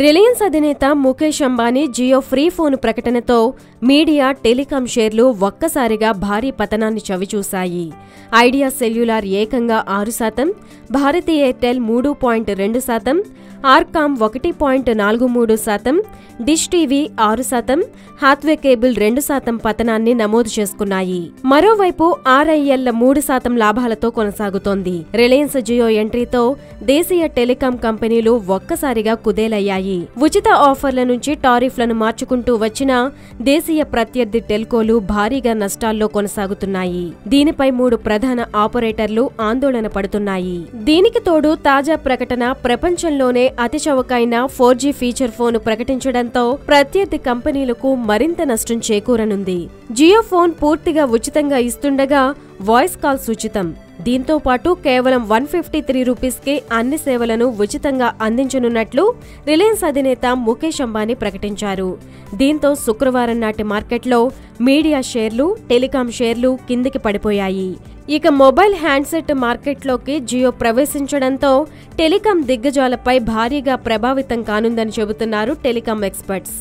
Reliance అధినేత Mukesh Ambani Jio free phone ప్రకటనతో media telecom షేర్లు ఒక్కసారిగా భారీ పతనాన్ని చవిచూశాయి. ఐడియా సెల్యులార్ ఏకంగా 6%, Bharti Airtel 3.2%, RCom 1.43%, dish TV 6%, Hathway cable 2% పతనాన్ని నమోదు చేసుకున్నాయి. మరోవైపు ఆర్ఐఎల్ 3% లాభాలతో కొనసాగుతోంది. రిలయన్స్ జియో ఎంట్రీతో దేశీయ టెలికాం కంపెనీలు ఒక్కసారిగా కుదేలయ్యాయి. ఉచిత ఆఫర్ల నుంచి టారిఫ్లను మార్చుకుంటూ వచ్చిన దేశీయ ప్రత్యర్థి టెల్కోలు భారీగా నష్టాల్లో కొనసాగుతున్నాయి. దీనిపై 3 ప్రధాన ఆపరేటర్లు ఆందోళన పడుతున్నాయి. దీనికి తోడు తాజా ప్రకటన ప్రపంచంలోనే అతి చవకైన 4G ఫీచర్ ఫోన్ ప్రకటించడంతో ప్రత్యర్థి కంపెనీలకు మరింత నష్టం చేకూరనుంది. జియో ఫోన్ పూర్తిగా ఉచితంగా ఇస్తుండగా వాయిస్ కాల్స్ ఉచితం. దీంతో పాటు కేవలం 153 రూపీస్కే అన్ని సేవలను ఉచితంగా అందించనున్నట్లు రిలయన్స్ అధినేత ముఖేష్ అంబానీ ప్రకటించారు. దీంతో శుక్రవారం నాటి మార్కెట్లో మీడియా షేర్లు, టెలికాం షేర్లు కిందికి పడిపోయాయి. ఇక మొబైల్ హ్యాండ్సెట్ మార్కెట్లోకి జియో ప్రవేశించడంతో టెలికాం దిగ్గజాలపై భారీగా ప్రభావితం కానుందని చెబుతున్నారు టెలికాం ఎక్స్పర్ట్స్.